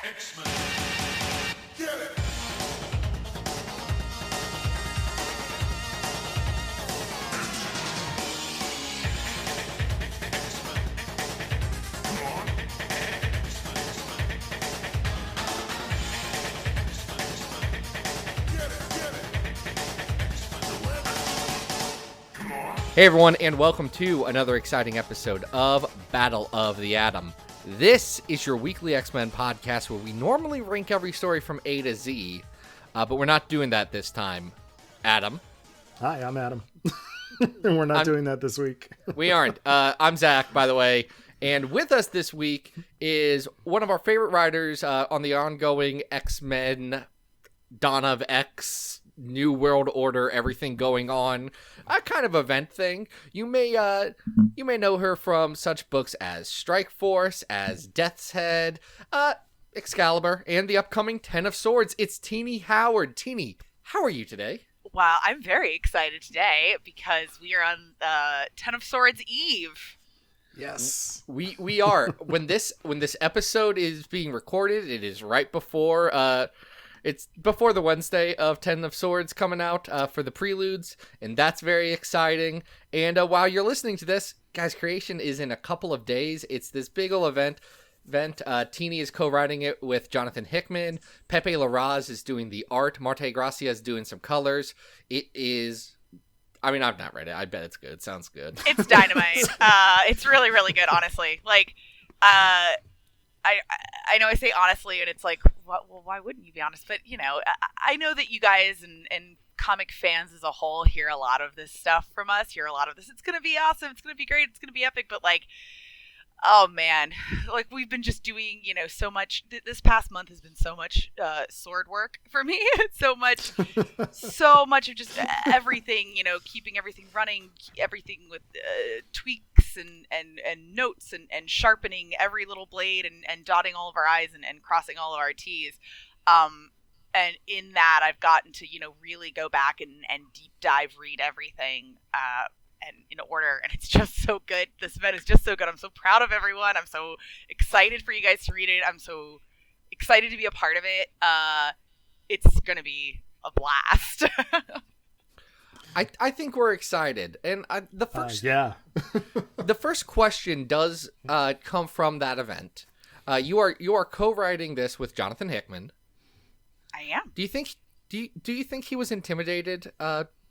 X-Men. Get it! Hey everyone, and welcome to another exciting episode of Battle of the Atom. This is your weekly X-Men podcast where we normally rank every story from A to Z, but we're not doing that this time. Adam. Hi, I'm Adam. And we're not doing that this week. We aren't. I'm Zach, by the way. And with us this week is one of our favorite writers on the ongoing X-Men, Dawn of X, New World Order, everything going on, a kind of event thing. You may know her from such books as Strike Force, as Death's Head, Excalibur, and the upcoming Ten of Swords. It's Tini Howard. Tini, how are you today? Wow, I'm very excited today because we are on Ten of Swords Eve. Yes, we are. When this episode is being recorded, it is right before it's before the Wednesday of Ten of Swords coming out for the preludes, and that's very exciting. And while you're listening to this, guys, creation is in a couple of days. It's this big ol' event. Tini is co-writing it with Jonathan Hickman. Pepe Larraz is doing the art. Marte Gracia is doing some colors. It is... I mean, I've not read it. I bet it's good. It sounds good. It's dynamite. It's really, really good, honestly. Like, I know I say honestly, and it's like, well, why wouldn't you be honest? But, you know, I know that you guys and comic fans as a whole hear a lot of this stuff from us, hear a lot of this. It's going to be awesome. It's going to be great. It's going to be epic. But, like, oh, man, like, we've been just doing, you know, so much. This past month has been so much sword work for me. so much of just everything, you know, keeping everything running, everything with tweaks and notes and sharpening every little blade and dotting all of our I's and crossing all of our T's. And in that, I've gotten to, you know, really go back and deep dive read everything and in order, and it's just so good. This event is just so good. I'm so proud of everyone. I'm so excited for you guys to read it. I'm so excited to be a part of it. It's gonna be a blast. I think we're excited, and the first question does come from that event. You are co-writing this with Jonathan Hickman. I am. Do you think he was intimidated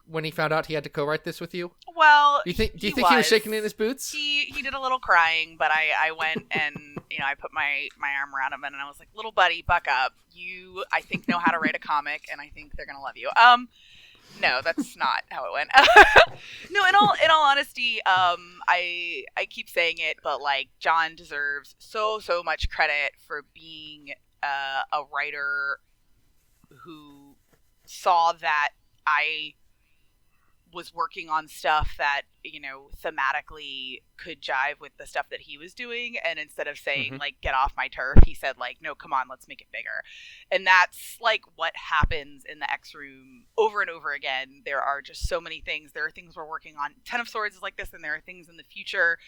when he found out he had to co-write this with you? Well, do you think he was shaking in his boots? He did a little crying, but I went and, you know, I put my arm around him and I was like, little buddy, buck up. You, I think, know how to write a comic, and I think they're gonna love you. No, that's not how it went. No, in all honesty, I keep saying it, but like, John deserves so much credit for being a writer who saw that I was working on stuff that, you know, thematically could jive with the stuff that he was doing, and instead of saying like, get off my turf, he said like, no, come on, let's make it bigger. And that's like what happens in the X room over and over again. There are just so many things. There are things we're working on. Ten of Swords is like this, and there are things in the future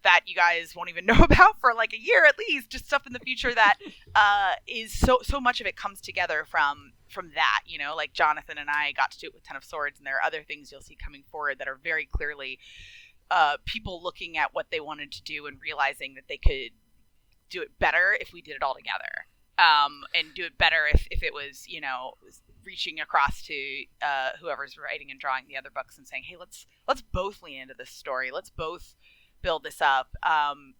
that you guys won't even know about for like a year at least, just stuff in the future that is so much of it comes together from that, you know, like Jonathan and I got to do it with Ten of Swords, and there are other things you'll see coming forward that are very clearly people looking at what they wanted to do and realizing that they could do it better if we did it all together, and do it better if it was, you know, reaching across to whoever's writing and drawing the other books and saying, hey, let's both lean into this story, let's both build this up.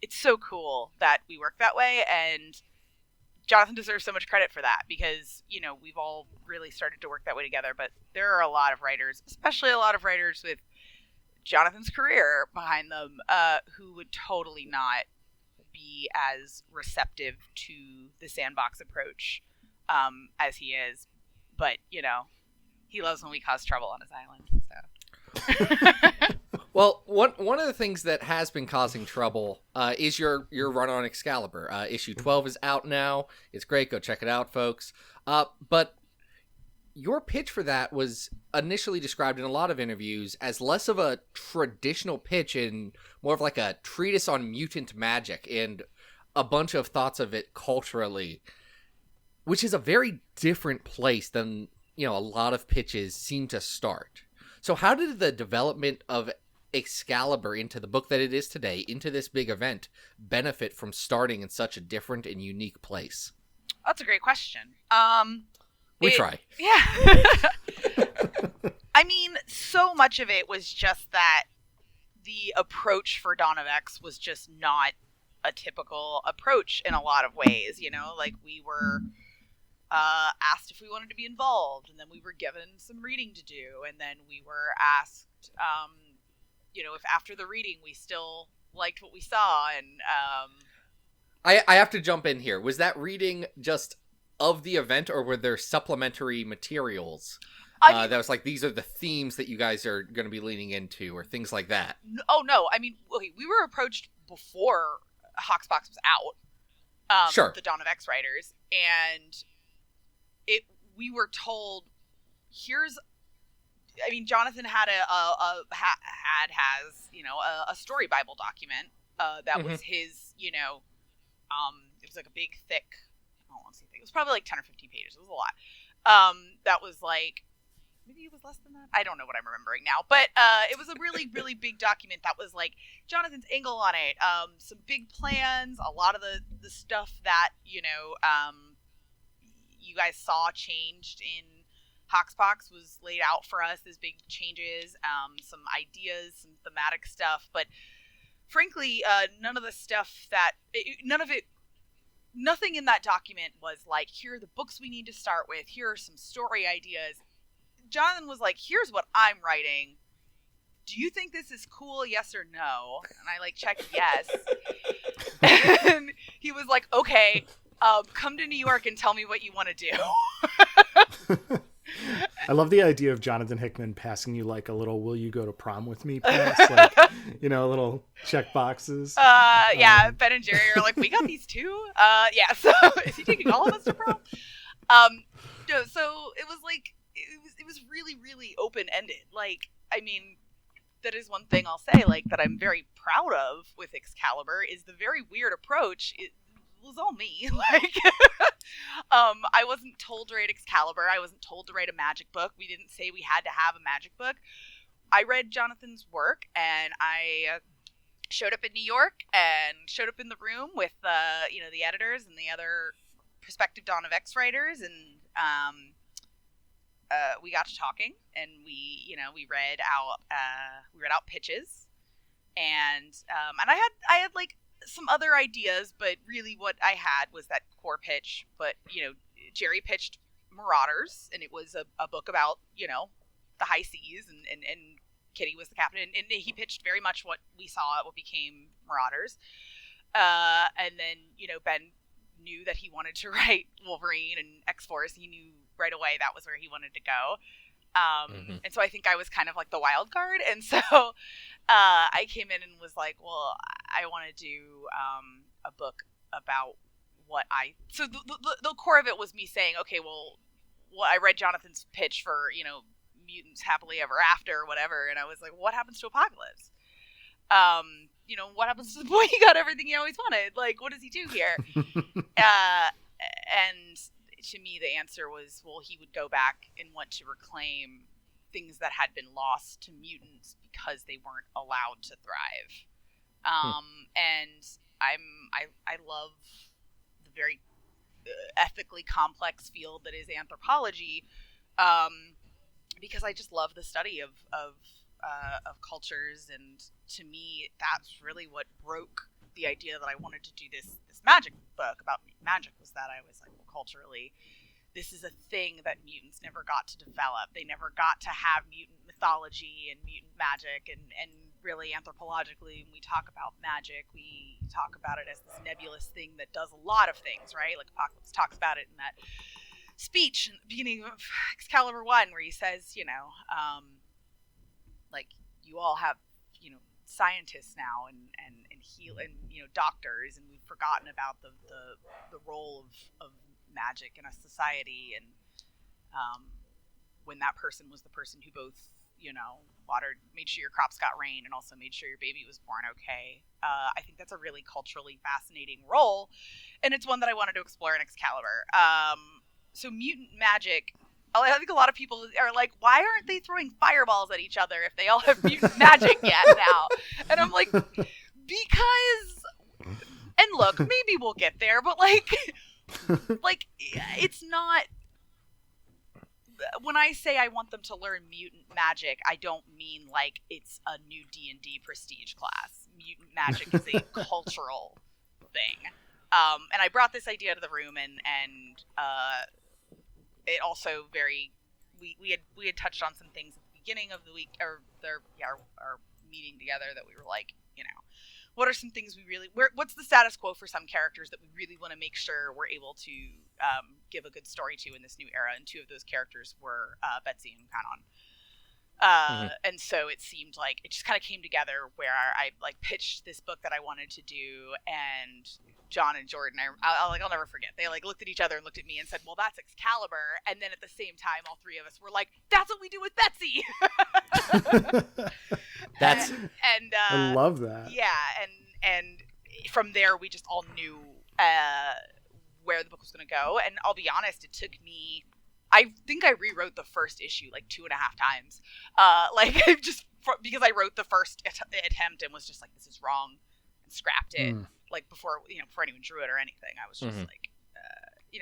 It's so cool that we work that way, and Jonathan deserves so much credit for that, because, you know, we've all really started to work that way together, but there are a lot of writers, especially a lot of writers with Jonathan's career behind them, who would totally not be as receptive to the sandbox approach as he is. But, you know, he loves when we cause trouble on his island, so... Well, one of the things that has been causing trouble is your run on Excalibur. Issue 12 is out now. It's great. Go check it out, folks. But your pitch for that was initially described in a lot of interviews as less of a traditional pitch and more of like a treatise on mutant magic and a bunch of thoughts of it culturally. which is a very different place than, a lot of pitches seem to start. So how did the development of Excalibur into the book that it is today, into this big event, benefit from starting in such a different and unique place? That's a great question. We try. Yeah. I mean, so much of it was just that the approach for Dawn of X was just not a typical approach in a lot of ways, like we were asked if we wanted to be involved, and then we were given some reading to do, and then we were asked, if after the reading we still liked what we saw, and I have to jump in here. Was that reading just of the event, or were there supplementary materials that was like, these are the themes that you guys are going to be leaning into, or things like that? Oh, no. I mean, okay, we were approached before Hoxpox was out. Sure. The Dawn of X writers. And we were told, Jonathan had a story Bible document that was his, it was like a big, thick, I don't want to say thick, it was probably like 10 or 15 pages. It was a lot. That was like, maybe it was less than that. I don't know what I'm remembering now. But it was a really, really big document that was like Jonathan's angle on it. Some big plans. A lot of the stuff that, you guys saw changed in Hoxpox was laid out for us as big changes. Some ideas, some thematic stuff. But frankly, none of the stuff nothing in that document was like, here are the books we need to start with. Here are some story ideas. Jonathan was like, here's what I'm writing. Do you think this is cool? Yes or no? And I checked yes. And he was like, okay, come to New York and tell me what you want to do. I love the idea of Jonathan Hickman passing you like a little "will you go to prom with me" pass, like, little check boxes. Yeah, Ben and Jerry are like, we got these too. Yeah, so is he taking all of us to prom? No, so it was like, it was really, really open-ended. That is one thing I'll say, that I'm very proud of with Excalibur, is the very weird approach. It was all me. I wasn't told to write Excalibur. I wasn't told to write a magic book. We didn't say we had to have a magic book. I read Jonathan's work, and I showed up in New York and showed up in the room with the editors and the other prospective Dawn of X writers, and we got to talking, and we read out pitches, and I had some other ideas, but really what I had was that core pitch. But Jerry pitched Marauders, and it was a book about the high seas, and Kitty was the captain, and he pitched very much what we saw, what became Marauders. And then Ben knew that he wanted to write Wolverine and X-Force. He knew right away that was where he wanted to go. And so I think I was kind of like the wild card. And so I came in and was like, well, I want to do a book about so the core of it was me saying, okay, well, I read Jonathan's pitch for, Mutants Happily Ever After or whatever. And I was like, what happens to Apocalypse? What happens to the boy? He got everything he always wanted. What does he do here? And to me, the answer was, well, he would go back and want to reclaim things that had been lost to mutants because they weren't allowed to thrive. And I love the very ethically complex field that is anthropology, because I just love the study of cultures, and to me, that's really what broke the idea that I wanted to do this magic book about magic, was that I was like, well, culturally, this is a thing that mutants never got to develop. They never got to have mutant mythology and mutant magic, and really anthropologically, when we talk about magic, we talk about it as this nebulous thing that does a lot of things, right? Like Apocalypse talks about it in that speech in the beginning of Excalibur 1, where he says, you all have, scientists now and doctors, and we've forgotten about the role of magic in a society. And when that person was the person who both, made sure your crops got rain and also made sure your baby was born okay. I think that's a really culturally fascinating role, and it's one that I wanted to explore in Excalibur. so mutant magic, I think a lot of people are like, why aren't they throwing fireballs at each other if they all have mutant magic yet now? And I'm like, because, and look, maybe we'll get there, but like it's not, when I say I want them to learn mutant magic, I don't mean like it's a new D&D prestige class. Mutant magic is a cultural thing. And I brought this idea to the room, and it also we had touched on some things at the beginning of the week, or our meeting together, that we were like, what are some things what's the status quo for some characters that we really want to make sure we're able to give a good story to in this new era? And two of those characters were Betsy and Kanon. And so it seemed like it just kind of came together where I like pitched this book that I wanted to do, and John and Jordan, I'll never forget. They like looked at each other and looked at me and said, "Well, that's Excalibur." And then at the same time, all three of us were like, "That's what we do with Betsy." I love that. Yeah, and from there we just all knew where the book was going to go. And I'll be honest, it took me, I think I rewrote the first issue like 2.5 times. Because I wrote the first attempt and was just like, this is wrong, and scrapped it. Like before anyone drew it or anything. I was just like,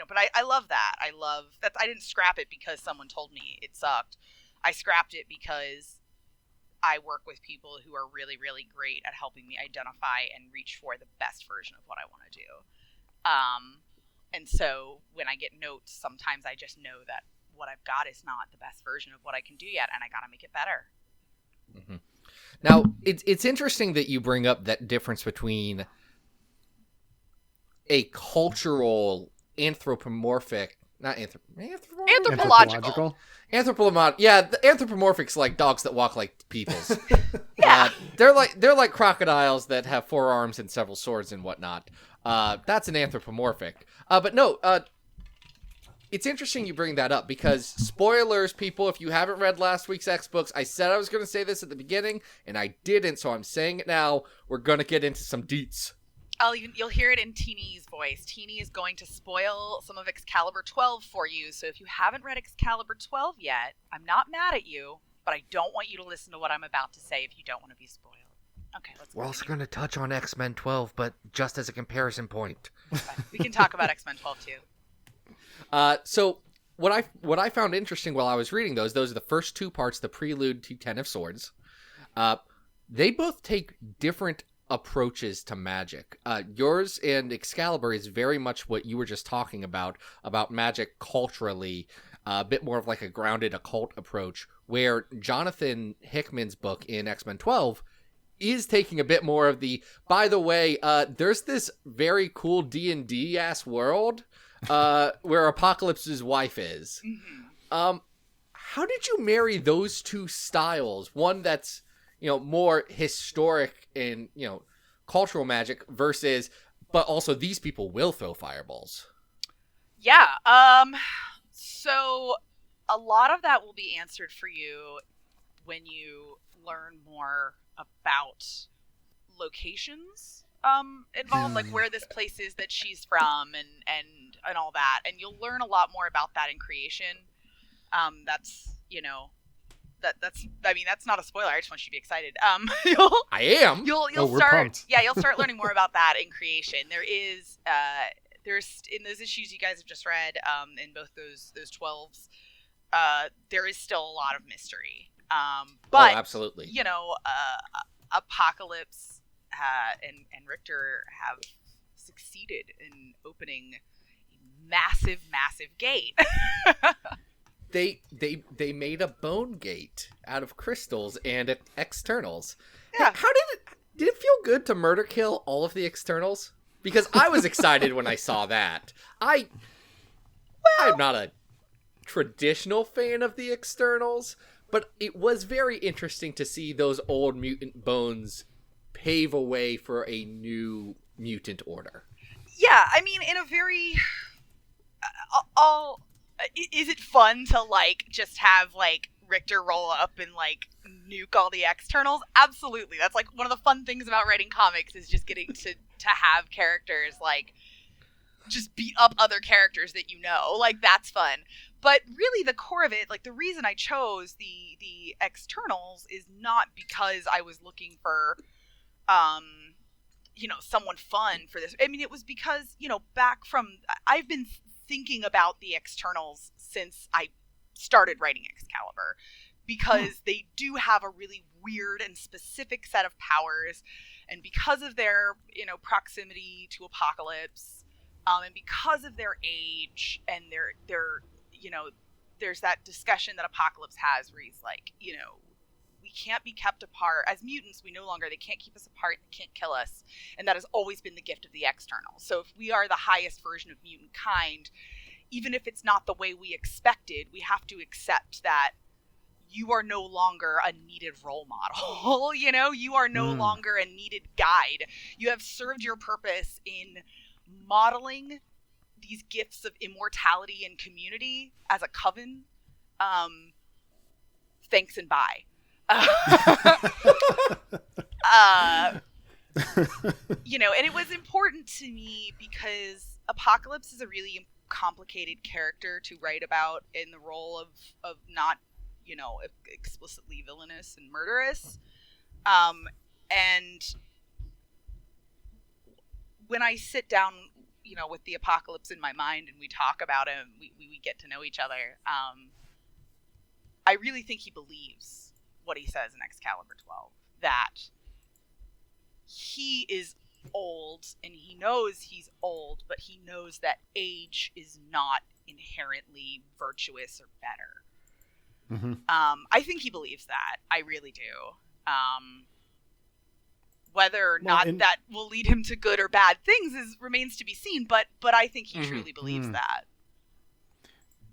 but I love that. I love that. I didn't scrap it because someone told me it sucked. I scrapped it because I work with people who are really, really great at helping me identify and reach for the best version of what I want to do. And so when I get notes, sometimes I just know that what I've got is not the best version of what I can do yet, and I got to make it better. Mm-hmm. Now, it's interesting that you bring up that difference between a cultural anthropomorphic, not anthropological. Yeah, the anthropomorphic's like dogs that walk like peoples. Yeah, they're like crocodiles that have 4 arms and several swords and whatnot. That's an anthropomorphic. But no, it's interesting you bring that up, because spoilers, people, if you haven't read last week's X books, I said I was going to say this at the beginning, and I didn't, so I'm saying it now. We're going to get into some deets. You'll hear it in Tini's voice. Tini is going to spoil some of Excalibur 12 for you, so if you haven't read Excalibur 12 yet, I'm not mad at you, but I don't want you to listen to what I'm about to say if you don't want to be spoiled. Okay, let's go. We're also going to touch on X-Men 12, but just as a comparison point. Okay. We can talk about X-Men 12 too. So what I found interesting while I was reading those are the first 2 parts, the prelude to Ten of Swords. They both take different approaches to magic. Yours and Excalibur is very much what you were just talking about magic culturally, a bit more of like a grounded occult approach, where Jonathan Hickman's book in X-Men 12 is taking a bit more of the, by the way, there's this very cool D&D ass world where Apocalypse's wife is. Mm-hmm. How did you marry those 2 styles? One that's, more historic and, cultural magic versus, but also these people will throw fireballs. Yeah. So a lot of that will be answered for you when you learn more about locations involved, like where this place is that she's from and all that. And you'll learn a lot more about that in creation. That's not a spoiler. I just want you to be excited. I am. You'll we're start. pumped. Yeah, you'll start learning more about that in creation. There's in those issues you guys have just read, in both those 12s, there is still a lot of mystery. But absolutely. Apocalypse and Richter have succeeded in opening a massive, massive gate. They made a bone gate out of crystals and externals. Yeah. How did it feel good to murder kill all of the externals? Because I was excited when I saw that. I'm not a traditional fan of the externals, but it was very interesting to see those old mutant bones pave a way for a new mutant order. Yeah, I mean, in a very is it fun to like just have like Richter roll up and like nuke all the externals? Absolutely. That's like one of the fun things about writing comics, is just getting to have characters like just beat up other characters that you know. Like, that's fun. But really the core of it, like the reason I chose the externals is not because I was looking for someone fun for this. I mean, it was because, I've been thinking about the externals since I started writing Excalibur, because they do have a really weird and specific set of powers, and because of their, proximity to Apocalypse, and because of their age and their there's that discussion that Apocalypse has where he's like, we can't be kept apart. As mutants, they can't keep us apart, they can't kill us. And that has always been the gift of the external. So if we are the highest version of mutant kind, even if it's not the way we expected, we have to accept that you are no longer a needed role model. You are no longer a needed guide. You have served your purpose in modeling these gifts of immortality and community as a coven. Thanks and bye. And it was important to me because Apocalypse is a really complicated character to write about in the role of not, explicitly villainous and murderous. And when I sit down, with the Apocalypse in my mind and we talk about him, we get to know each other. I really think he believes what he says in Excalibur 12, that he is old and he knows he's old, but he knows that age is not inherently virtuous or better. Mm-hmm. I think he believes that. I really do. Whether or not that will lead him to good or bad things remains to be seen, but I think he truly believes that.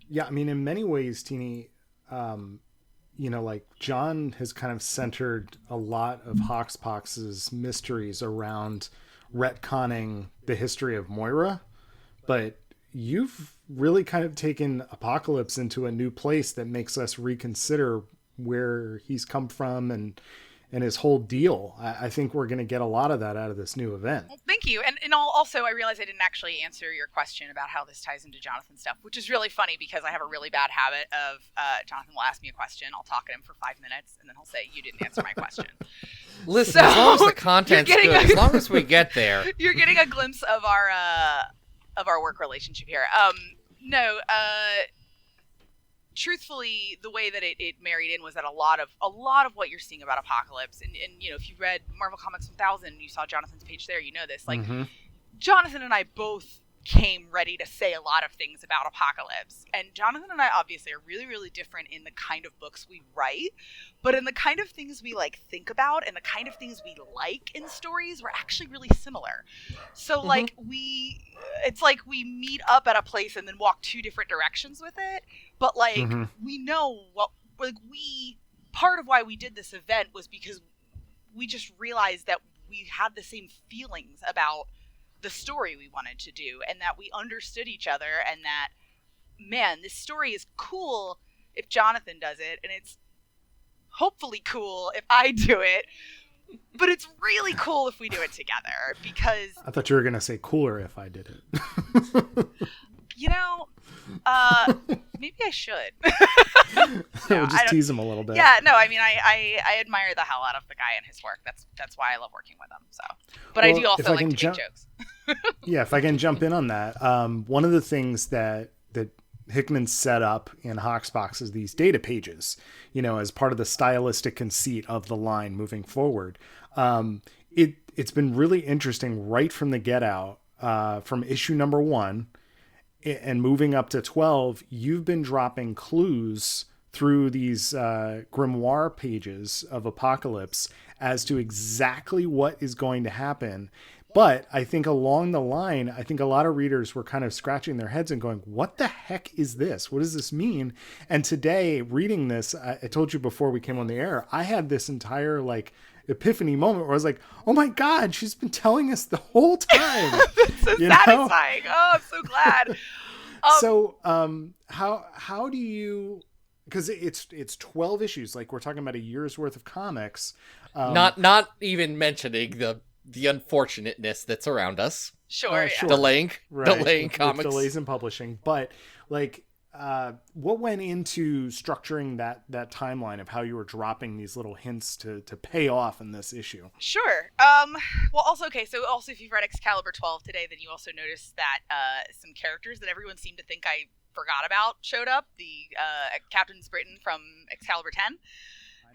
Yeah, I mean, in many ways, Tini, like John has kind of centered a lot of Hoxpox's mysteries around retconning the history of Moira, but you've really kind of taken Apocalypse into a new place that makes us reconsider where he's come from and his whole deal. I think we're going to get a lot of that out of this new event. Well, thank you. And also, I realized I didn't actually answer your question about how this ties into Jonathan stuff, which is really funny because I have a really bad habit of Jonathan will ask me a question, I'll talk at him for 5 minutes, and then he'll say, you didn't answer my question. Listen, as long as the content's good, as long as we get there. You're getting a glimpse of our work relationship here. Truthfully, the way that it married in was that a lot of what you're seeing about Apocalypse, and if you read Marvel Comics 1000, you saw Jonathan's page there, this. Like, Jonathan and I both came ready to say a lot of things about Apocalypse, and Jonathan and I obviously are really, really different in the kind of books we write, but in the kind of things we think about and the kind of things we like in stories, we're actually really similar. So it's like we meet up at a place and then walk 2 different directions with it, but we know part of why we did this event was because we just realized that we had the same feelings about the story we wanted to do, and that we understood each other, and that, man, this story is cool if Jonathan does it, and it's hopefully cool if I do it, but it's really cool if we do it together, because... I thought you were going to say cooler if I did it. Maybe I should. We'll just tease him a little bit. Yeah, no, I mean, I admire the hell out of the guy and his work. That's why I love working with him. So, but well, I do also like to make jokes. Yeah, if I can jump in on that, one of the things that Hickman set up in Hoxpox is these data pages, as part of the stylistic conceit of the line moving forward. It's been really interesting right from the get out, from issue number 1 and moving up to 12, you've been dropping clues through these grimoire pages of Apocalypse as to exactly what is going to happen. But I think along the line, I think a lot of readers were kind of scratching their heads and going, what the heck is this? What does this mean? And today, reading this, I told you before we came on the air, I had this entire epiphany moment where I was like, oh my God, she's been telling us the whole time. That's so satisfying. Oh, I'm so glad. So how do you, because it's 12 issues, we're talking about a year's worth of comics. Not even mentioning the unfortunateness that's around us. Sure. Sure. Delaying With comics. delays in publishing. But like, what went into structuring that timeline of how you were dropping these little hints to pay off in this issue? Sure. Well, also, okay, so also if you've read Excalibur 12 today, then you also noticed that some characters that everyone seemed to think I forgot about showed up. The Captain's Britain from Excalibur 10.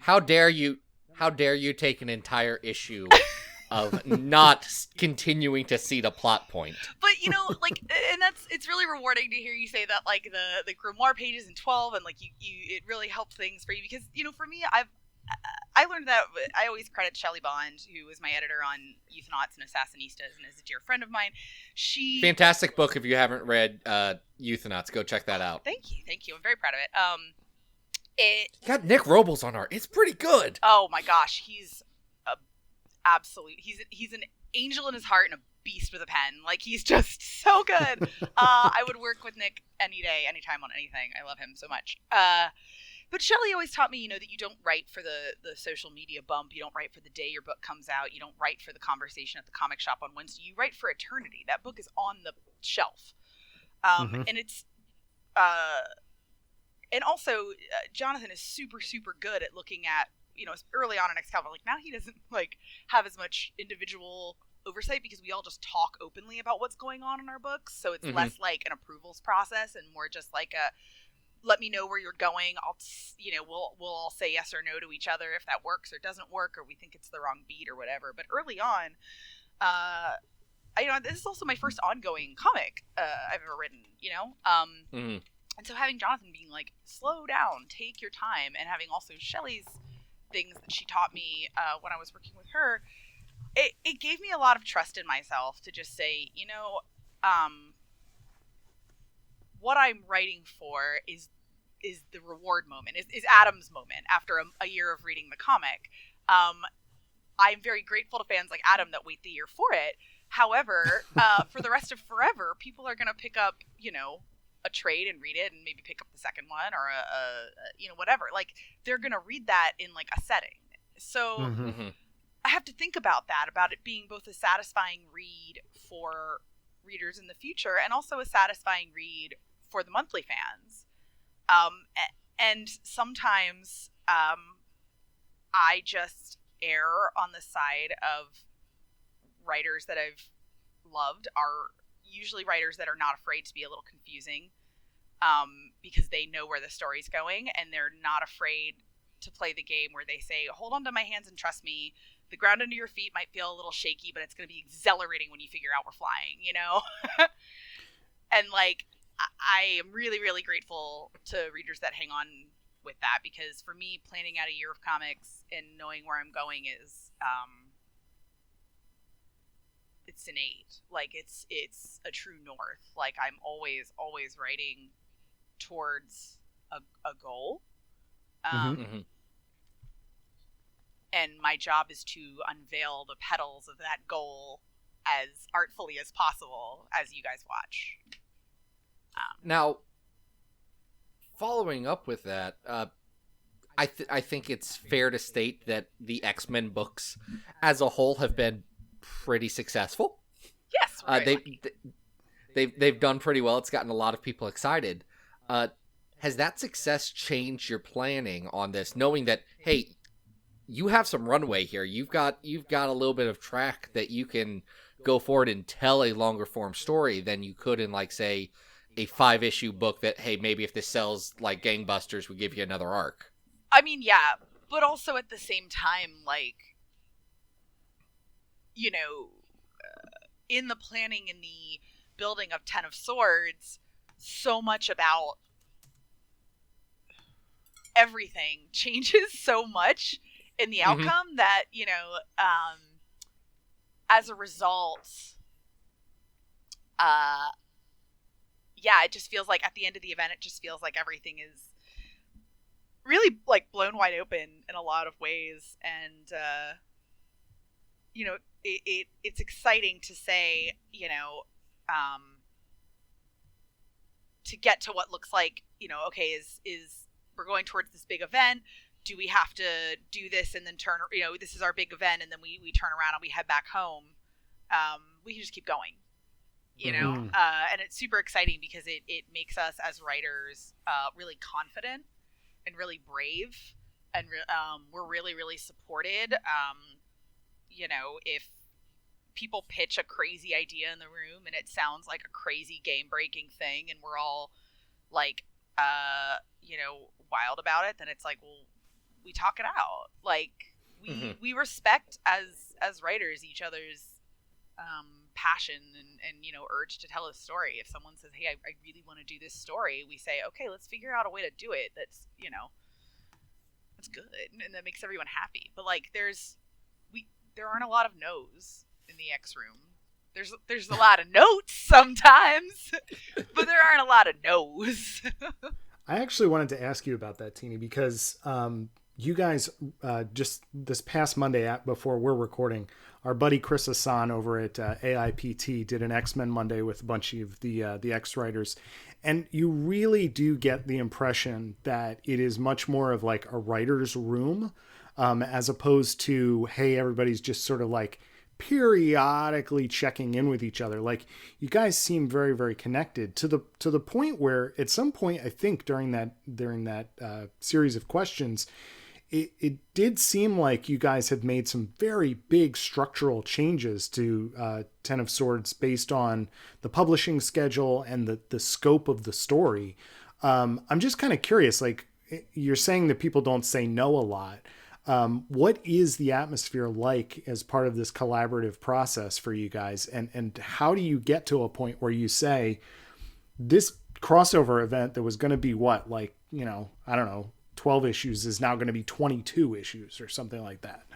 How dare you take an entire issue of not continuing to see the plot point? But, like, and it's really rewarding to hear you say that, like, the grimoire pages in 12 and, like, you it really helped things for you because, for me, I learned that I always credit Shelley Bond, who was my editor on Euthanauts and Assassinistas and is a dear friend of mine. Fantastic book. If you haven't read Euthanauts, go check that out. Thank you. I'm very proud of it. Got Nick Robles on art. It's pretty good. Oh my gosh, he's he's an angel in his heart and a beast with a pen. Like, he's just so good. I would work with Nick any day, anytime, on anything. I love him so much. But Shelley always taught me, that you don't write for the social media bump. You don't write for the day your book comes out. You don't write for the conversation at the comic shop on Wednesday. You write for eternity. That book is on the shelf. And it's and also Jonathan is super, super good at looking at, early on in Excalibur. Like, now he doesn't, like, have as much individual oversight because we all just talk openly about what's going on in our books. So it's less like an approvals process and more just like a, let me know where you're going. We'll all say yes or no to each other if that works or doesn't work, or we think it's the wrong beat or whatever. But early on, this is also my first ongoing comic I've ever written, And so having Jonathan being like, slow down, take your time, and having also Shelley's things that she taught me when I was working with her, it gave me a lot of trust in myself to just say, what I'm writing for is the reward moment, is Adam's moment after a year of reading the comic. I'm very grateful to fans like Adam that wait the year for it. However, for the rest of forever, people are going to pick up, a trade and read it and maybe pick up the second one or whatever. Like, they're going to read that in, like, a setting. So I have to think about that, about it being both a satisfying read for readers in the future and also a satisfying read for the monthly fans. And sometimes I just err on the side of writers that I've loved are usually writers that are not afraid to be a little confusing because they know where the story's going and they're not afraid to play the game where they say, hold on to my hands and trust me. The ground under your feet might feel a little shaky, but it's going to be exhilarating when you figure out we're flying, And, like, I am really, really grateful to readers that hang on with that because for me, planning out a year of comics and knowing where I'm going is it's innate. Like, it's a true north. Like, I'm always writing towards a goal. And my job is to unveil the petals of that goal as artfully as possible as you guys watch. Now, following up with that, I think it's fair to state that the X-Men books as a whole have been pretty successful. Yes, they've done pretty well. It's gotten a lot of people excited. Has that success changed your planning on this, knowing that, hey, you have some runway here. You've got a little bit of track that you can go forward and tell a longer form story than you could in, like, say, a 5-issue book that, hey, maybe if this sells like gangbusters, we give you another arc. I mean, yeah, but also at the same time, like, in the planning and the building of Ten of Swords, so much about everything changes so much in the outcome that, as a result, it just feels like at the end of the event, it just feels like everything is really, like, blown wide open in a lot of ways. And, it's exciting to say, to get to what looks like, okay, is we're going towards this big event. Do we have to do this and then turn, this is our big event and then we turn around and we head back home. We can just keep going. you know, and it's super exciting because it makes us as writers really confident and really brave, and we're really, really supported. You know, if people pitch a crazy idea in the room and it sounds like a crazy game-breaking thing and we're all like, you know, wild about it, then it's like, well, we talk it out. Like, we respect as writers each other's passion and you know, urge to tell a story. If someone says, hey, I really want to do this story, we say, okay, let's figure out a way to do it that's, you know, that's good and that makes everyone happy. But like, there aren't a lot of no's in the X room. There's a lot of notes sometimes, but there aren't a lot of no's. I actually wanted to ask you about that, Tini, because you guys just this past Monday before we're recording, our buddy Chris Hassan over at AIPT did an X-Men Monday with a bunch of the X writers, and you really do get the impression that it is much more of like a writer's room, as opposed to, hey, everybody's just sort of like periodically checking in with each other. Like, you guys seem very, very connected to the point where at some point, I think during that series of questions, it did seem like you guys had made some very big structural changes to Ten of Swords based on the publishing schedule and the scope of the story. I'm just kind of curious, like, you're saying that people don't say no a lot. What is the atmosphere like as part of this collaborative process for you guys? And how do you get to a point where you say this crossover event that was going to be what, like, you know, I don't know, 12 issues is now going to be 22 issues or something like that?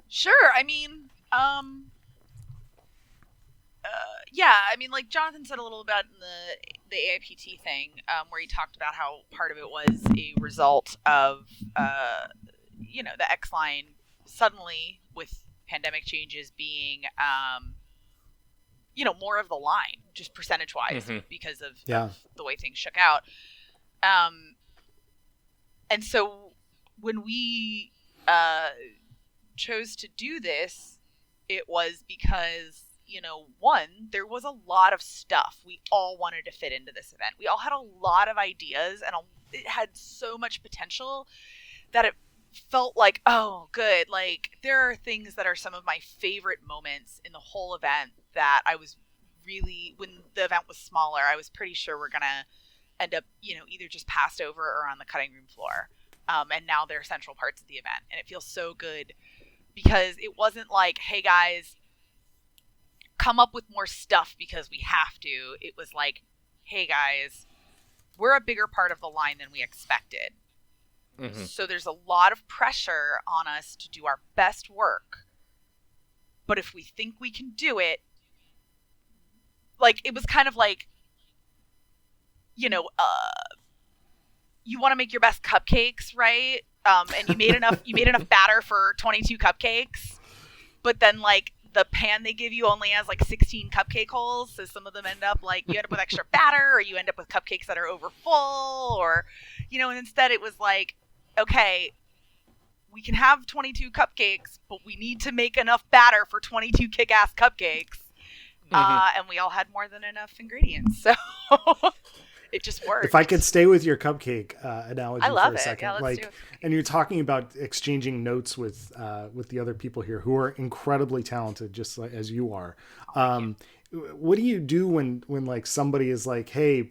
Sure. I mean, yeah, I mean, like Jonathan said a little about in the AIPT thing, where he talked about how part of it was a result of, you know, the X line suddenly with pandemic changes being, you know, more of the line, just percentage wise, because of the way things shook out. And so when we chose to do this, it was because, you know, one, there was a lot of stuff we all wanted to fit into this event. We all had a lot of ideas, and it had so much potential that it felt like, oh, good. Like, there are things that are some of my favorite moments in the whole event that I was really, when the event was smaller, I was pretty sure we're going to end up, you know, either just passed over or on the cutting room floor. And now they're central parts of the event. And it feels so good because it wasn't like, hey, guys, come up with more stuff because we have to. It was like, hey, guys, we're a bigger part of the line than we expected. So there's a lot of pressure on us to do our best work. But if we think we can do it, like, it was kind of like, you know, you want to make your best cupcakes, right? And you made enough batter for 22 cupcakes, but then like the pan they give you only has like 16 cupcake holes, so some of them end up like you end up with extra batter, or you end up with cupcakes that are over full, or, you know, and instead it was like, okay, we can have 22 cupcakes, but we need to make enough batter for 22 kick-ass cupcakes. And we all had more than enough ingredients, so it just worked. If I could stay with your cupcake analogy for a second, yeah, let's like, do it. And you're talking about exchanging notes with the other people here who are incredibly talented, just like as you are. What do you do when like somebody is like, hey,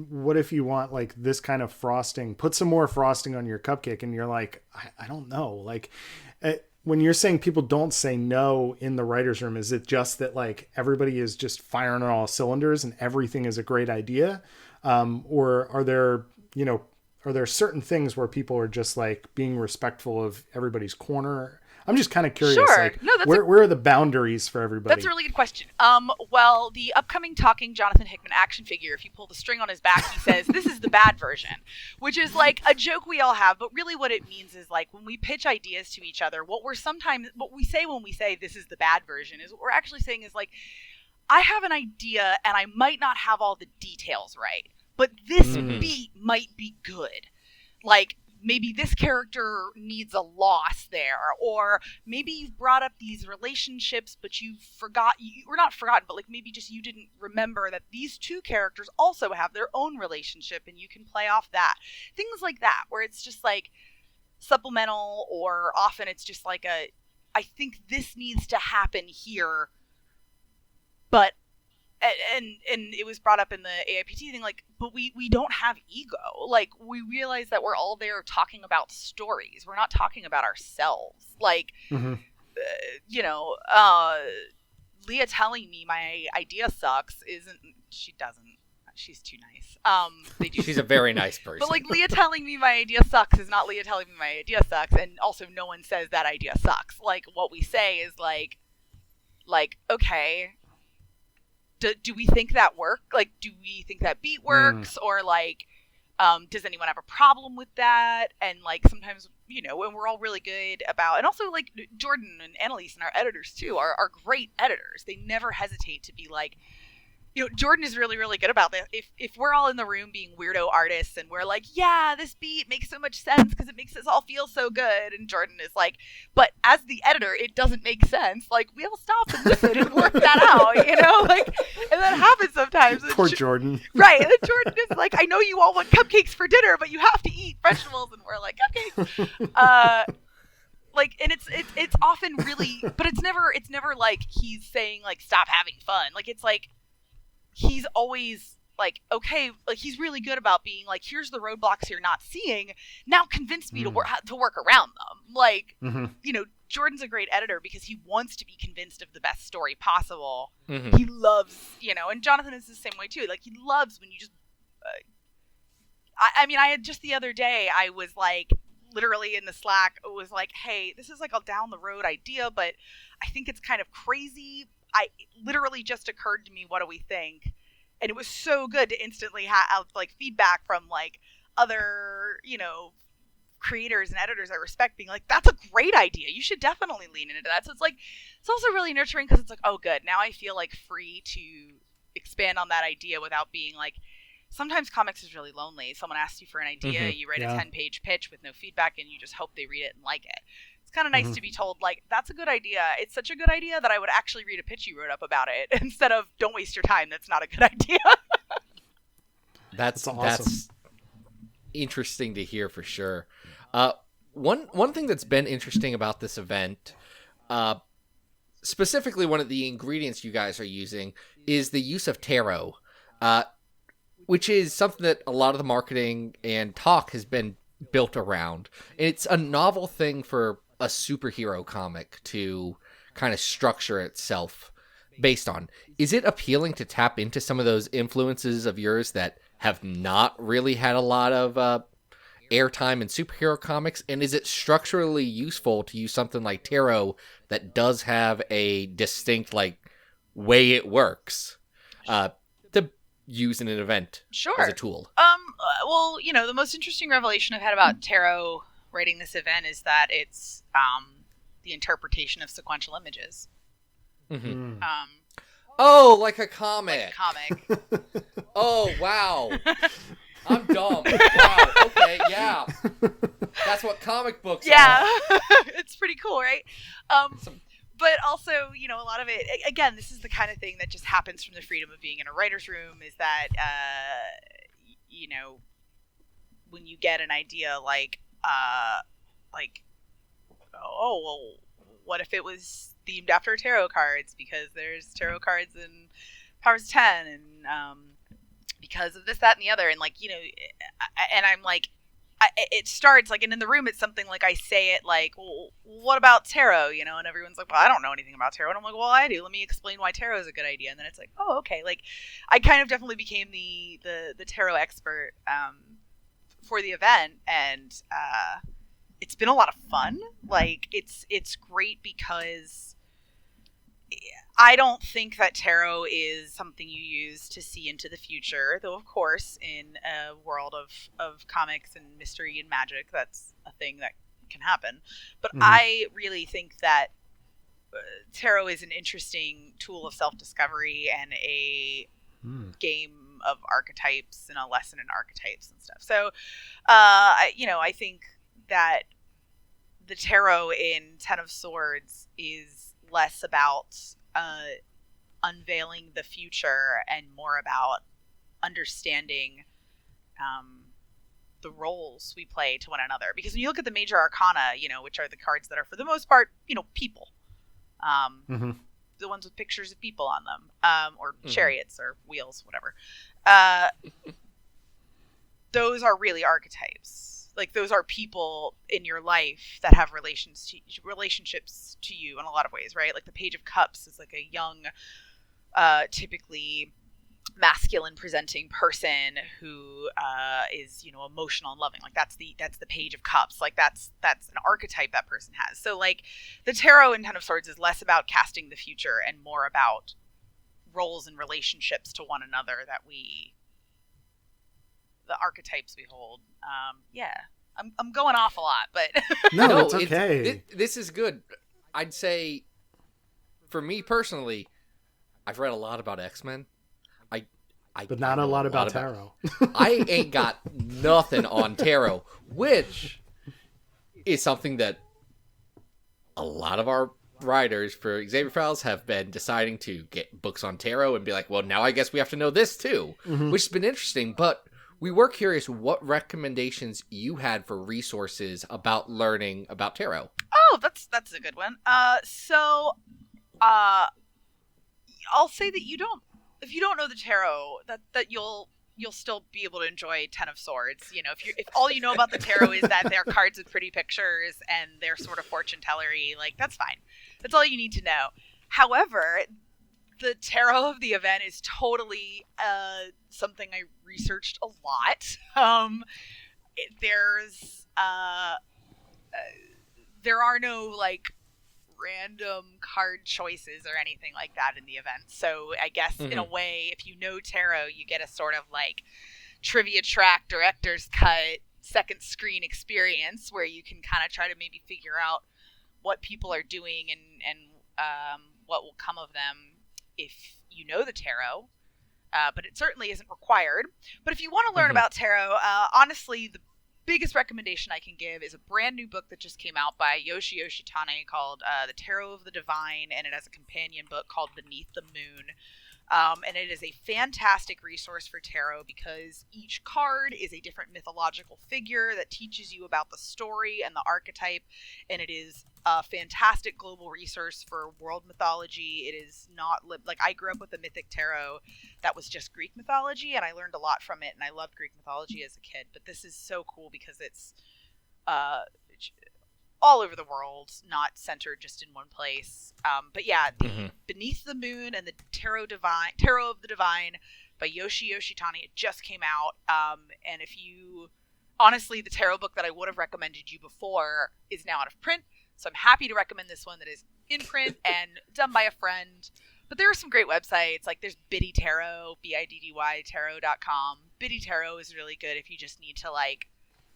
what if you want like this kind of frosting? Put some more frosting on your cupcake, and you're like, I don't know, like. When you're saying people don't say no in the writer's room, is it just that like everybody is just firing on all cylinders and everything is a great idea? Or are there certain things where people are just like being respectful of everybody's corner? I'm just kind of curious. Sure. Like, where are the boundaries for everybody? That's a really good question. Well, the upcoming talking Jonathan Hickman action figure, if you pull the string on his back, he says, this is the bad version, which is like a joke we all have. But really what it means is like when we pitch ideas to each other, what we say when we say this is the bad version is what we're actually saying is like, I have an idea and I might not have all the details right, but this beat might be good. Like, maybe this character needs a loss there, or maybe you've brought up these relationships, but you forgot, or not forgotten, but like maybe just you didn't remember that these two characters also have their own relationship and you can play off that. Things like that, where it's just like supplemental, or often it's just like I think this needs to happen here, but and it was brought up in the AIPT thing, like, but we don't have ego. Like, we realize that we're all there talking about stories. We're not talking about ourselves. Like, Leah telling me my idea sucks she doesn't. She's too nice. She's a very nice person. But like, Leah telling me my idea sucks is not Leah telling me my idea sucks, and also no one says that idea sucks. Like, what we say is like, okay, do we think that work? Like, do we think that beat works? Or like, does anyone have a problem with that? And like, sometimes, when we're all really good about, and also like Jordan and Annalise and our editors too are great editors. They never hesitate to be like, Jordan is really, really good about this. If we're all in the room being weirdo artists and we're like, yeah, this beat makes so much sense because it makes us all feel so good. And Jordan is like, but as the editor, it doesn't make sense. Like, we'll stop and listen and work that out, like, and that happens sometimes. Poor Jordan. Right. And then Jordan is like, I know you all want cupcakes for dinner, but you have to eat vegetables. And we're like, cupcakes. Like, and it's often really, but it's never like he's saying like, stop having fun. Like, it's like, he's always like, okay, like, he's really good about being like, here's the roadblocks you're not seeing. Now convince me to work around them. Like, Jordan's a great editor because he wants to be convinced of the best story possible. He loves, and Jonathan is the same way too. Like, he loves when you just, I had just the other day, I was like, literally in the Slack, it was like, hey, this is like a down the road idea, but I think it's kind of crazy. Literally just occurred to me, what do we think? And it was so good to instantly have like feedback from like other, creators and editors I respect, being like, that's a great idea. You should definitely lean into that. So it's like, it's also really nurturing because it's like, oh, good. Now I feel like free to expand on that idea without being like, sometimes comics is really lonely. Someone asks you for an idea, you write a 10-page pitch with no feedback, and you just hope they read it and like it. It's kind of nice to be told, like, that's a good idea. It's such a good idea that I would actually read a pitch you wrote up about it instead of, don't waste your time. That's not a good idea. That's awesome. That's interesting to hear for sure. One thing that's been interesting about this event, specifically one of the ingredients you guys are using, is the use of tarot, which is something that a lot of the marketing and talk has been built around. And it's a novel thing for a superhero comic to kind of structure itself based on. Is it appealing to tap into some of those influences of yours that have not really had a lot of airtime in superhero comics? And is it structurally useful to use something like tarot that does have a distinct like way it works to use in an event as a tool? Well, the most interesting revelation I've had about tarot writing this event is that it's the interpretation of sequential images. Like a comic. Oh, wow. I'm dumb. Wow. Okay, yeah. That's what comic books are. It's pretty cool, right? But also, a lot of it, again, this is the kind of thing that just happens from the freedom of being in a writer's room, is that, when you get an idea like, oh, well, what if it was themed after tarot cards, because there's tarot cards in Powers 10, and because of this, that, and the other, and like, and I'm like, it starts like, and in the room it's something like I say it like, well, what about tarot, and everyone's like, well, I don't know anything about tarot, and I'm like, well, I do. Let me explain why tarot is a good idea. And then it's like, oh, okay. Like, I kind of definitely became the tarot expert for the event, and it's been a lot of fun. Like, it's great because I don't think that tarot is something you use to see into the future, though of course in a world of comics and mystery and magic, that's a thing that can happen. But I really think that tarot is an interesting tool of self-discovery and a game of archetypes and a lesson in archetypes and stuff. So, I think that the tarot in Ten of Swords is less about unveiling the future and more about understanding the roles we play to one another. Because when you look at the major arcana, which are the cards that are for the most part, people, the ones with pictures of people on them, or chariots or wheels, whatever. Those are really archetypes. Like, those are people in your life that have relationships to you in a lot of ways, right? Like the Page of Cups is like a young, typically masculine presenting person who is emotional and loving. Like that's the Page of Cups. Like that's an archetype that person has. So like the tarot in Ten of Swords is less about casting the future and more about roles and relationships to one another that the archetypes we hold. I'm going off a lot, but no, it's okay. This is good. I'd say for me personally, I've read a lot about X-Men. But not a lot about tarot. I ain't got nothing on tarot, which is something that a lot of our writers for Xavier Files have been deciding to get books on tarot and be like, well, now I guess we have to know this too, which has been interesting. But we were curious what recommendations you had for resources about learning about tarot. Oh, that's a good one. So I'll say that if you don't know the tarot, that you'll still be able to enjoy Ten of Swords. If all you know about the tarot is that they're cards with pretty pictures and they're sort of fortune tellery, like that's fine. That's all you need to know. However, the tarot of the event is totally something I researched a lot. There are no like random card choices or anything like that in the event. So I guess in a way, if you know tarot, you get a sort of like trivia track, director's cut, second screen experience where you can kind of try to maybe figure out what people are doing and what will come of them if you know the tarot. But it certainly isn't required. But if you want to learn about tarot, honestly, the biggest recommendation I can give is a brand new book that just came out by Yoshi Yoshitane called The Tarot of the Divine, and it has a companion book called Beneath the Moon. And it is a fantastic resource for tarot because each card is a different mythological figure that teaches you about the story and the archetype, and it is a fantastic global resource for world mythology. It is not like I grew up with a mythic tarot that was just Greek mythology, and I learned a lot from it, and I loved Greek mythology as a kid. But this is so cool because it's all over the world, not centered just in one place. But yeah, the Beneath the Moon and the Tarot of the Divine by Yoshi Yoshitane, it just came out. And honestly, the tarot book that I would have recommended you before is now out of print. So I'm happy to recommend this one that is in print and done by a friend. But there are some great websites, like there's Biddy Tarot, Biddy tarot.com. Biddy Tarot is really good if you just need to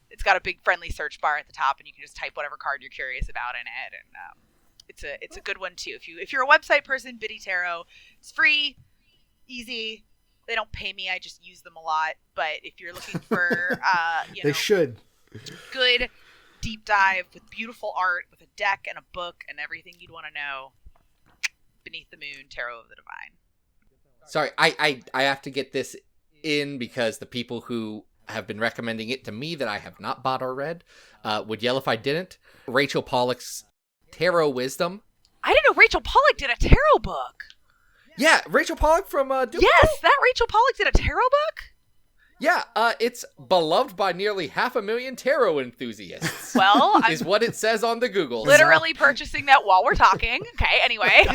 it's got a big friendly search bar at the top, and you can just type whatever card you're curious about in it, and it's a good one too. If you're a website person, Biddy Tarot, it's free, easy. They don't pay me; I just use them a lot. But if you're looking for, they should good deep dive with beautiful art, with a deck and a book and everything you'd want to know, Beneath the Moon, Tarot of the Divine. Sorry, I have to get this in because the people who have been recommending it to me that I have not bought or read would yell if I didn't. Rachel Pollack's Tarot Wisdom. I didn't know Rachel Pollack did a tarot book. Yeah, Rachel Pollack from Doom Yes, Patrol. that Rachel Pollack did a tarot book? Yeah, it's beloved by nearly 500,000 tarot enthusiasts. Well, is what it says on the Google. Literally purchasing that while we're talking. Okay, anyway.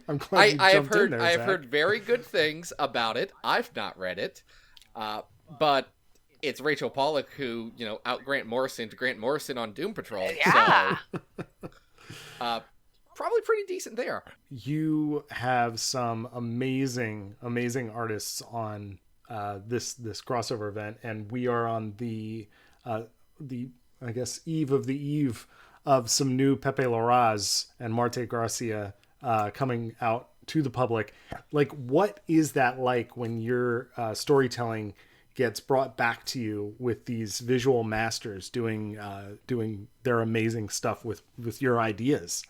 I'm glad you jumped in there, I have Zach. heard very good things about it. I've not read it, but it's Rachel Pollack who out Grant Morrison to Grant Morrison on Doom Patrol. Yeah. So, probably pretty decent there. You have some amazing artists on this crossover event, and we are on the I guess eve of some new Pepe Larraz and Marte Gracia coming out to the public. Like, what is that like when your storytelling gets brought back to you with these visual masters doing their amazing stuff with your ideas?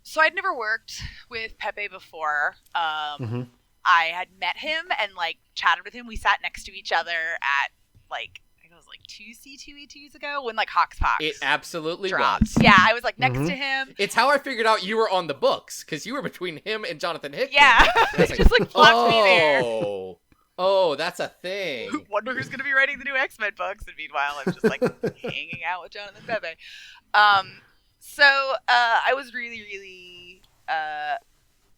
So I'd never worked with Pepe before. Mm-hmm. I had met him and like chatted with him. We sat next to each other at like, I think it was like 2 C2E2s ago when like Hoxpox It absolutely dropped. was. Yeah, I was like next Mm-hmm. to him. It's how I figured out you were on the books, because you were between him and Jonathan Hickman. Yeah, And I was it just like plopped me there. Oh, that's a thing. Wonder who's gonna be writing the new X-Men books. And meanwhile, I'm just like hanging out with Jonathan Pepe. So I was really, really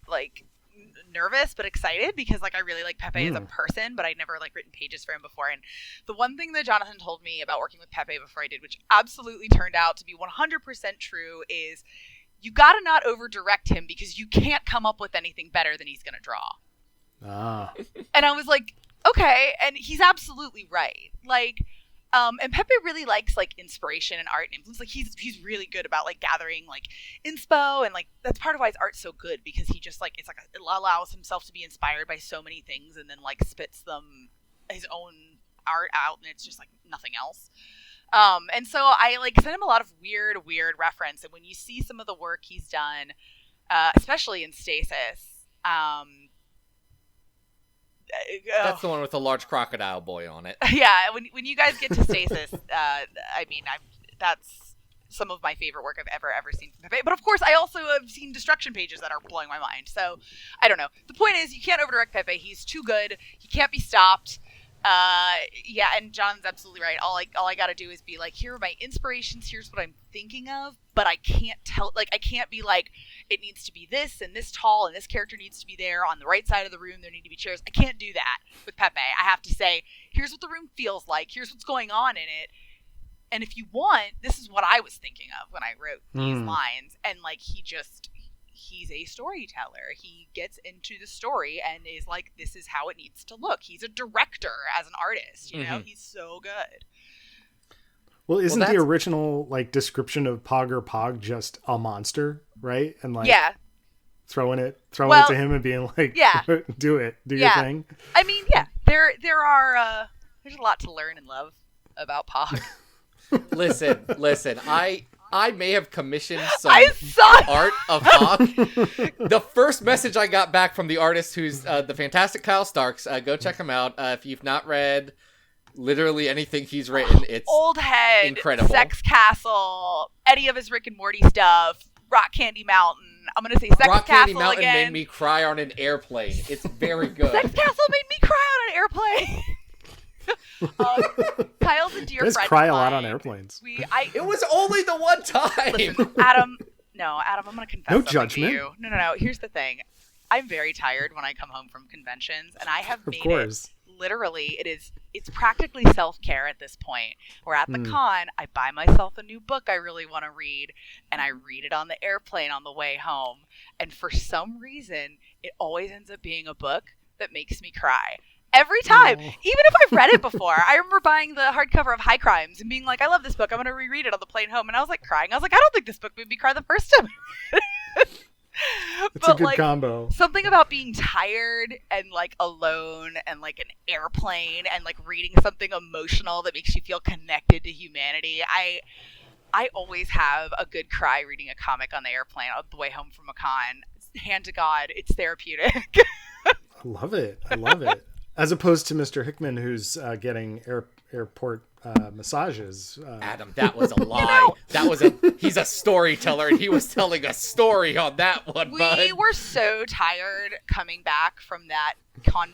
like nervous but excited because like I really like Pepe as a person, but I'd never like written pages for him before. And the one thing that Jonathan told me about working with Pepe before I did, which absolutely turned out to be 100% true, is you gotta not over direct him because you can't come up with anything better than he's gonna draw. And I was like, okay, and he's absolutely right. Like, and Pepe really likes like inspiration and art and influence. Like he's really good about like gathering like inspo, and like that's part of why his art's so good, because he just like it allows himself to be inspired by so many things and then like spits them his own art out, and it's just like nothing else. And so I like sent him a lot of weird reference, and when you see some of the work he's done, especially in Stasis, That's the one with the large crocodile boy on it. yeah, when you guys get to Stasis, I mean, that's some of my favorite work I've ever seen from Pepe. But of course, I also have seen Destruction pages that are blowing my mind. So I don't know. The point is, you can't overdirect Pepe. He's too good. He can't be stopped. Yeah, and John's absolutely right. All I gotta do is be like, here are my inspirations. Here's what I'm thinking of. But I can't tell. Like, I can't be like, it needs to be this and this tall and this character needs to be there on the right side of the room. There need to be chairs. I can't do that with Pepe. I have to say, here's what the room feels like. Here's what's going on in it. And if you want, this is what I was thinking of when I wrote these lines. And like, he's a storyteller. He gets into the story and is like, this is how it needs to look. He's a director as an artist, you know? He's so good. Well, isn't the original like description of Pog or Pog just a monster, right? And like throwing it to him and being like, do your thing. I mean, yeah, there are there's a lot to learn and love about Pog. Listen, I may have commissioned some art of Pog. The first message I got back from the artist, who's the fantastic Kyle Starks, go check him out. If you've not read literally anything he's written, it's Old Head, incredible. Sex Castle, any of his Rick and Morty stuff, Rock Candy Mountain. I'm going to say Sex Rock Castle Candy Mountain again. made me cry on an airplane. It's very good. Sex Castle made me cry on an airplane. Kyle's a dear friend. I cry a lot on airplanes. It was only the one time. Listen, Adam, I'm going to confess No something judgment. to you. No. Here's the thing. I'm very tired when I come home from conventions, and I have made it literally, it's practically self-care at this point. We're at the con, I buy myself a new book I really want to read, and I read it on the airplane on the way home. And for some reason, it always ends up being a book that makes me cry. Every time, even if I've read it before. I remember buying the hardcover of High Crimes and being like, I love this book, I'm going to reread it on the plane home. And I was like crying. I was like, I don't think this book made me cry the first time. It's a good combo. Something about being tired and like alone and like an airplane and like reading something emotional that makes you feel connected to humanity. I always have a good cry reading a comic on the airplane on the way home from a con. Hand to God, it's therapeutic. I love it. As opposed to Mr. Hickman, who's getting airport massages. Adam, that was a lie. He's a storyteller, and he was telling a story on that one. We were so tired coming back from that con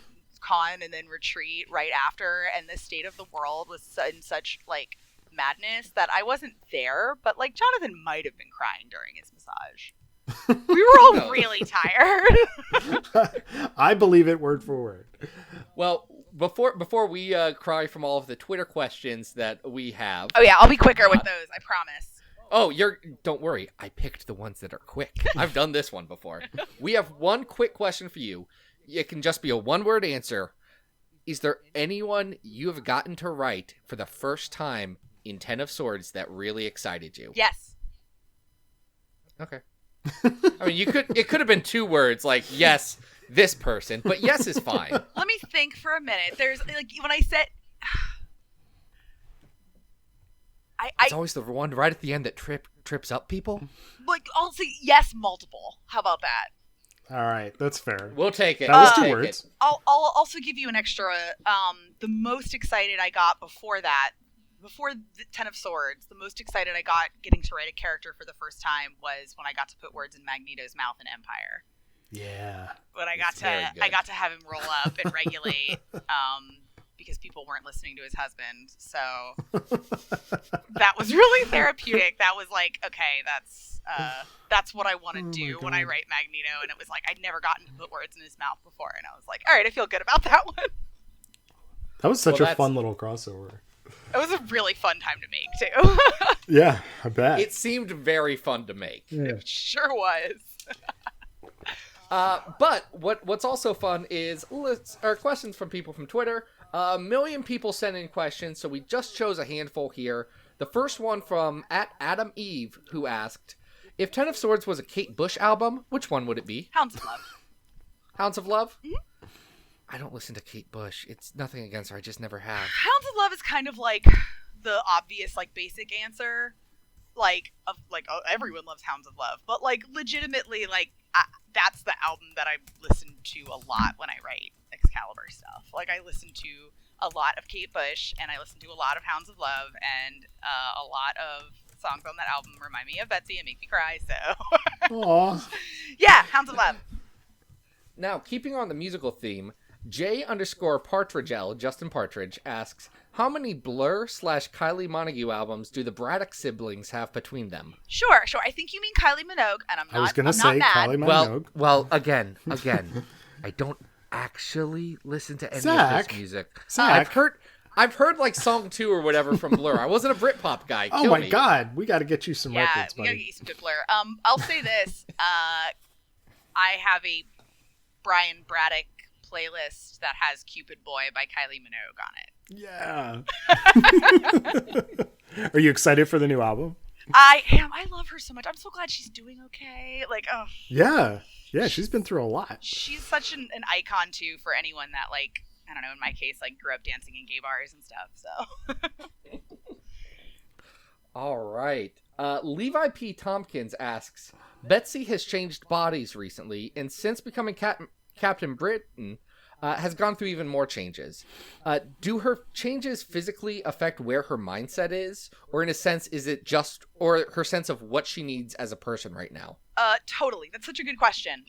and then retreat right after, and the state of the world was in such like madness that I wasn't there. But like Jonathan might have been crying during his massage. We were all really tired. I believe it word for word. Well, before we cry from all of the Twitter questions that we have. Oh yeah, I'll be quicker with those, I promise. Oh, don't worry. I picked the ones that are quick. I've done this one before. We have one quick question for you. It can just be a one-word answer. Is there anyone you have gotten to write for the first time in Ten of Swords that really excited you? Yes. Okay. I mean, it could have been 2 words, like, yes, this person, but yes is fine. Let me think for a minute. There's, like, when I said... It's always the one right at the end that trips up people. Like, I'll say yes, multiple. How about that? All right, that's fair. We'll take it. That was We'll 2 take words. it. I'll also give you an extra. The most excited I got before the Ten of Swords, the most excited I got getting to write a character for the first time was when I got to put words in Magneto's mouth in Empire. Yeah. When I got to have him roll up and regulate, because people weren't listening to his husband. So that was really therapeutic. That was like, okay, that's what I want to do when I write Magneto. And it was like, I'd never gotten to put words in his mouth before. And I was like, all right, I feel good about that one. That was such a fun little crossover. It was a really fun time to make, too. Yeah, I bet. It seemed very fun to make. Yeah. It sure was. But what's also fun is questions from people from Twitter. 1 million people sent in questions, so we just chose a handful here. The first one from @AdamEve, who asked, if Ten of Swords was a Kate Bush album, which one would it be? Hounds of Love. Hounds of Love? Mm-hmm. I don't listen to Kate Bush. It's nothing against her. I just never have. Hounds of Love is kind of like the obvious, like, basic answer. Everyone loves Hounds of Love. But, like, legitimately, like, that's the album that I listen to a lot when I write Excalibur stuff. Like, I listen to a lot of Kate Bush, and I listen to a lot of Hounds of Love, and a lot of songs on that album remind me of Betsy and make me cry, so... Aww. Yeah, Hounds of Love. Now, keeping on the musical theme, J_Partridgel, Justin Partridge, asks, how many Blur/Kylie Minogue albums do the Braddock siblings have between them? Sure. I think you mean Kylie Minogue, and I'm not say mad. Kylie Minogue. Well, again, I don't actually listen to any Zach, of this music. Zach. I've heard like song 2 or whatever from Blur. I wasn't a Britpop guy. Oh my God, we got to get you some records, we buddy. gotta get you some good Blur. I'll say this: I have a Brian Braddock playlist that has "Cupid Boy" by Kylie Minogue on it. Yeah. Are you excited for the new album? I am. I love her so much. I'm so glad she's doing okay. Like, oh. Yeah, she's been through a lot. She's such an icon too for anyone that, like, I don't know, in my case, like, grew up dancing in gay bars and stuff. So. All right. Levi P. Tompkins asks, Betsy has changed bodies recently, and since becoming Captain Britain, has gone through even more changes. Do her changes physically affect where her mindset is? Or in a sense, is it just, or her sense of what she needs as a person right now? Totally. That's such a good question.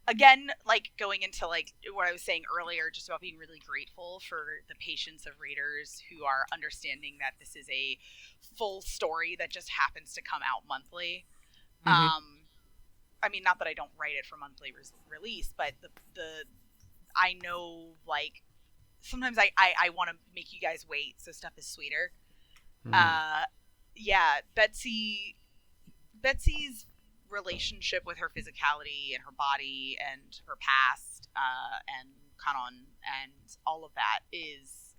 Again, like, going into, like, what I was saying earlier, just about being really grateful for the patience of readers who are understanding that this is a full story that just happens to come out monthly. Mm-hmm. I mean, not that I don't write it for monthly release, but I know, like, sometimes I want to make you guys wait so stuff is sweeter. Mm. Yeah, Betsy's relationship with her physicality and her body and her past and Kanon and all of that is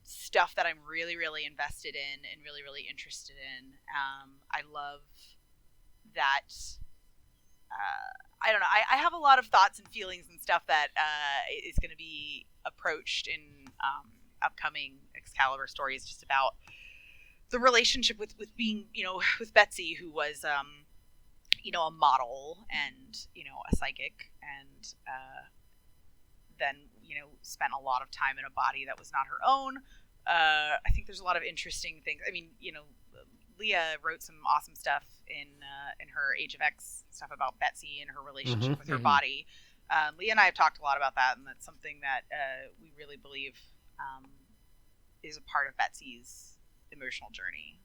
stuff that I'm really, really invested in and really, really interested in. I love that. I don't know. I have a lot of thoughts and feelings and stuff that is going to be approached in upcoming Excalibur stories, just about the relationship with being, with Betsy, who was, a model and, a psychic, and then, spent a lot of time in a body that was not her own. I think there's a lot of interesting things. I mean, Leah wrote some awesome stuff in her Age of X stuff about Betsy and her relationship with her body. Leah and I have talked a lot about that, and that's something that we really believe is a part of Betsy's emotional journey.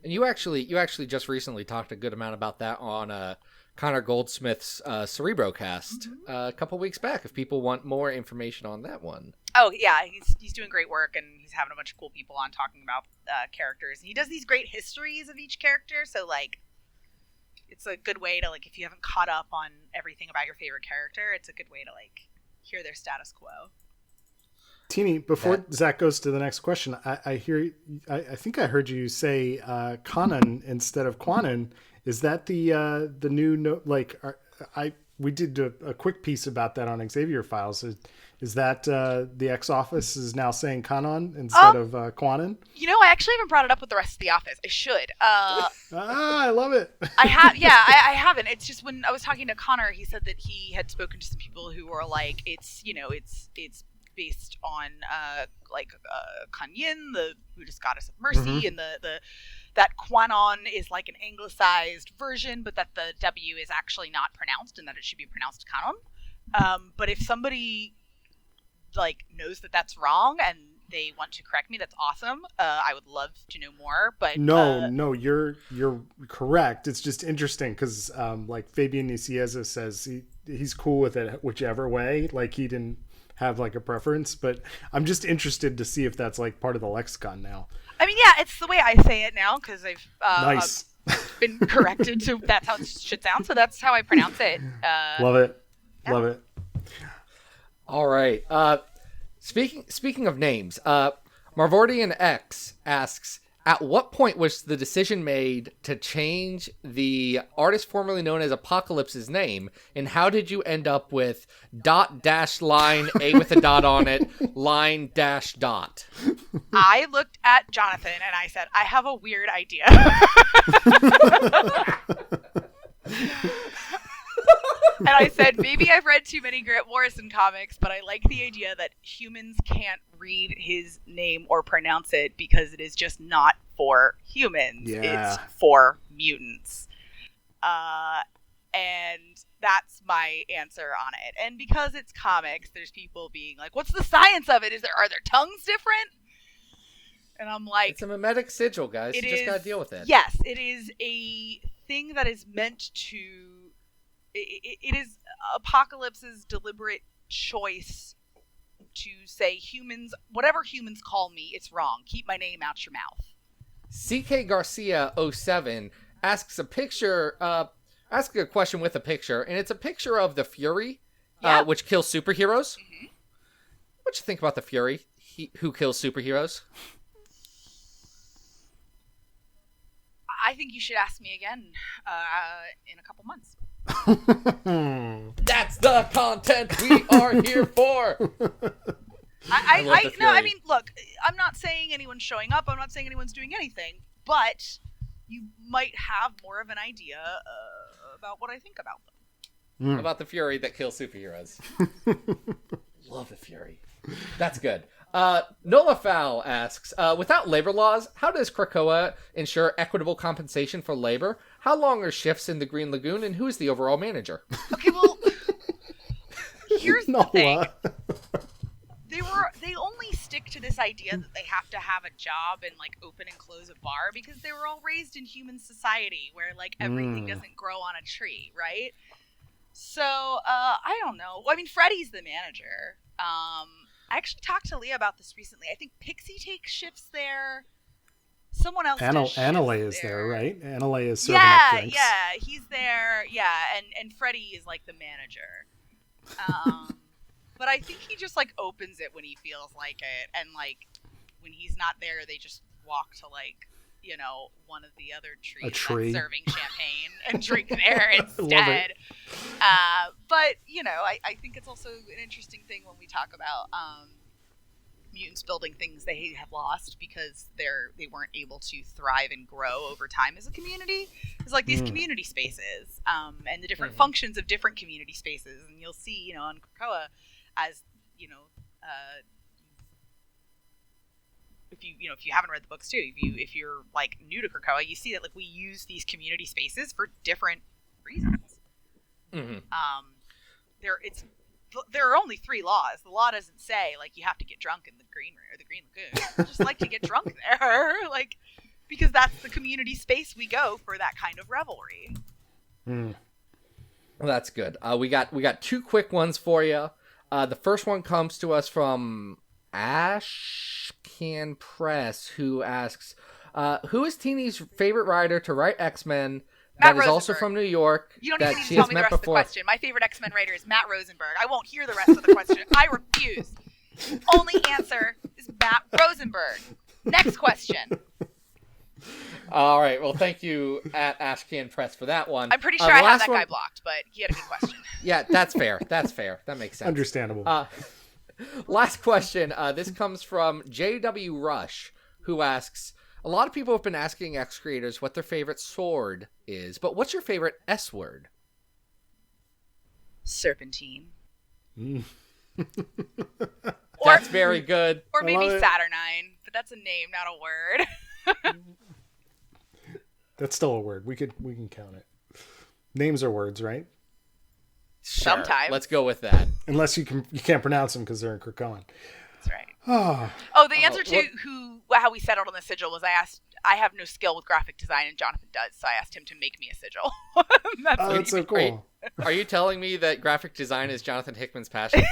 And you actually just recently talked a good amount about that on Connor Goldsmith's Cerebrocast a couple weeks back, if people want more information on that one. Oh, yeah, he's doing great work, and he's having a bunch of cool people on talking about characters. And he does these great histories of each character, so, like, it's a good way to, like, if you haven't caught up on everything about your favorite character, it's a good way to, like, hear their status quo. Tini, before Zach goes to the next question, I think I heard you say Kanan instead of Quanon. Is that the new we did a quick piece about that on Xavier Files. Is that the X Office is now saying Kanon instead of Quanon? I actually haven't brought it up with the rest of the office. I should. I love it. I have. Yeah, I haven't. It's just when I was talking to Connor, he said that he had spoken to some people who were like, it's based on Kanyin, the Buddhist goddess of mercy, and the that Quanon is like an anglicized version, but that the W is actually not pronounced and that it should be pronounced Kanon. But if somebody knows that that's wrong and they want to correct me, that's awesome. I would love to know more. But no, you're correct. It's just interesting because Fabian Nicieza says he's cool with it whichever way. Like he didn't have a preference, but I'm just interested to see if that's part of the lexicon now. I mean, yeah, it's the way I say it now because I've nice. Been corrected to that's how it should sound, so that's how I pronounce it. Love it. Yeah. Love it. All right. Speaking of names, Marvordian X asks, at what point was the decision made to change the artist formerly known as Apocalypse's name, and how did you end up with ... line A with a dot on it, line ... dot? I looked at Jonathan and I said, I have a weird idea. And I said, maybe I've read too many Grant Morrison comics, but I like the idea that humans can't read his name or pronounce it because it is just not for humans. Yeah. It's for mutants. And that's my answer on it. And because it's comics, there's people being like, what's the science of it? Are their tongues different? And I'm like... It's a mimetic sigil, guys. You just gotta deal with it. Yes, it is a thing that is meant to... It is Apocalypse's deliberate choice to say humans, whatever humans call me, it's wrong. Keep my name out your mouth. CK Garcia 07 asks a question with a picture, and it's a picture of the Fury, which kills superheroes. Mm-hmm. What you think about the Fury, who kills superheroes? I think you should ask me again in a couple months. That's the content we are here for. I mean, look, I'm not saying anyone's showing up. I'm not saying anyone's doing anything, but you might have more of an idea about what I think about them. About the Fury that kills superheroes. Love the Fury. That's good. Nola Fowl asks, without labor laws, how does Krakoa ensure equitable compensation for labor? How long are shifts in the Green Lagoon, and who is the overall manager? Okay, well, here's the thing. They only stick to this idea that they have to have a job and open and close a bar because they were all raised in human society where everything doesn't grow on a tree, right? So I don't know. I mean, Freddy's the manager. I actually talked to Leah about this recently. I think Pixie takes shifts there. Someone else Anale is there, right? Anale is serving up drinks. Yeah, he's there. Yeah, and Freddy is the manager. But I think he just opens it when he feels like it, and when he's not there, they just walk to one of the other trees that's serving champagne and drink there instead. But I think it's also an interesting thing when we talk about mutants building things they have lost because they weren't able to thrive and grow over time as a community. It's these community spaces and the different functions of different community spaces, and you'll see on Krakoa as if you haven't read the books too, if you're new to Krakoa, you see that we use these community spaces for different reasons. Mm-hmm. There are only 3 laws. The law doesn't say you have to get drunk in the Green Lagoon. I just like to get drunk there, because that's the community space we go for that kind of revelry. Well, that's good. We got 2 quick ones for you. The first one comes to us from Ashcan Press, who asks, who is Tini's favorite writer to write X-Men that is also from New York? You don't even need to tell me the rest of the question. My favorite X-Men writer is Matt Rosenberg. I won't hear the rest of the question. I refuse. Only answer is Matt Rosenberg. Next question. All right. Well, thank you at Ashcan Press for that one. I'm pretty sure I have that one... guy blocked, but he had a good question. Yeah, that's fair. That's fair. That makes sense. Understandable. Last question. This comes from JW Rush, who asks, a lot of people have been asking X creators what their favorite sword is, but what's your favorite S word? Serpentine. That's very good. Or maybe it. Saturnine, but that's a name, not a word. That's still a word. We can count it. Names are words, right? Sure. Sometimes. Let's go with that. Unless you can't pronounce them because they're in Krakoan. That's right. Oh, The answer to how we settled on the sigil was I have no skill with graphic design and Jonathan does, so I asked him to make me a sigil. that's so cool. Are you telling me that graphic design is Jonathan Hickman's passion?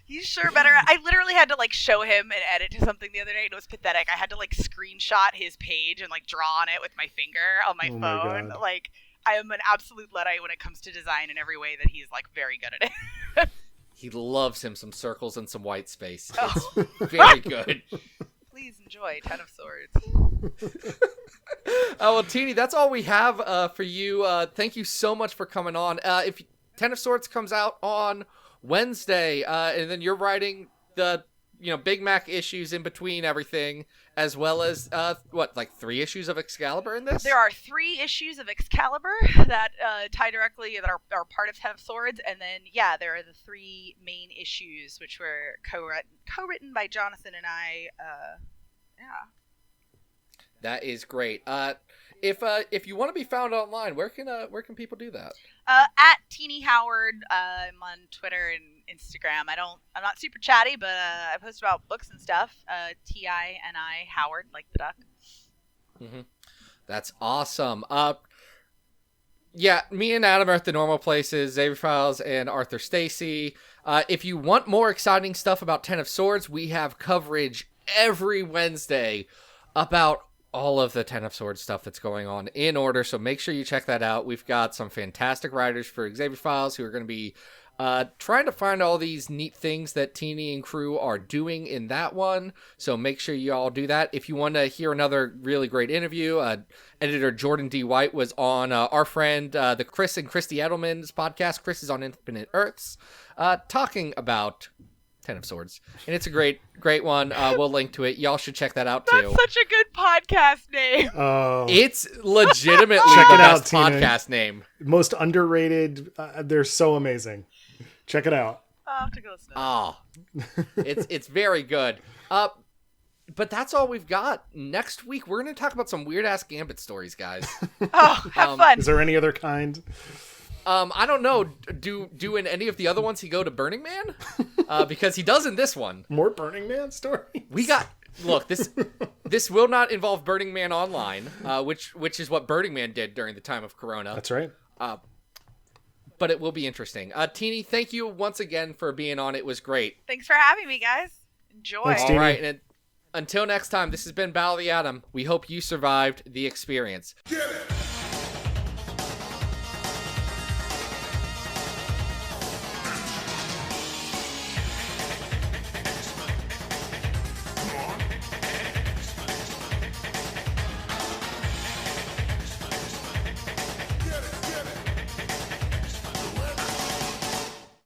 He's sure better. I literally had to show him an edit to something the other day, and it was pathetic. I had to screenshot his page and draw on it with my finger on my phone. God. I am an absolute Luddite when it comes to design in every way that he's very good at it. He loves him some circles and some white space. Oh. It's very good. Please enjoy Ten of Swords. Well, Tini, that's all we have for you. Thank you so much for coming on. If Ten of Swords comes out on Wednesday, and then you're writing the Big Mac issues in between everything, as well as 3 issues of Excalibur in this? There are 3 issues of Excalibur that tie directly, that are part of Ten of Swords, and then there are the 3 main issues, which were co-written by Jonathan and I. That is great. If you want to be found online, where can people do that? At Tini Howard. I'm on Twitter and Instagram. I'm not super chatty, but I post about books and stuff. Tini Howard, like the duck. Mm-hmm. That's awesome. Me and Adam are at the normal places, Xavier Files and Arthur Stacy. If you want more exciting stuff about Ten of Swords, we have coverage every Wednesday about all of the Ten of Swords stuff that's going on in order, so make sure you check that out. We've got some fantastic writers for Xavier Files who are going to be trying to find all these neat things that Tini and crew are doing in that one, so make sure you all do that. If you want to hear another really great interview, editor Jordan D. White was on our friend the Chris and Christy Edelman's podcast. Chris is on Infinite Earths, talking about Ten of Swords, and it's a great one. We'll link to it. Y'all should check that out too. That's such a good podcast name. It's legitimately Check the it out, best Tina. podcast name. Most underrated. They're so amazing. Check it out. I'll have to go listen. It's very good. But that's all we've got. Next week we're going to talk about some weird ass Gambit stories, guys. Have fun. Is there any other kind? I don't know. Do in any of the other ones he go to Burning Man? Because he does in this one. More Burning Man stories? Look, this will not involve Burning Man Online, which is what Burning Man did during the time of Corona. That's right. But it will be interesting. Tini, thank you once again for being on. It was great. Thanks for having me, guys. Enjoy. Thanks, All Tini. right, and until next time, this has been Battle of the Atom. We hope you survived the experience. Get it!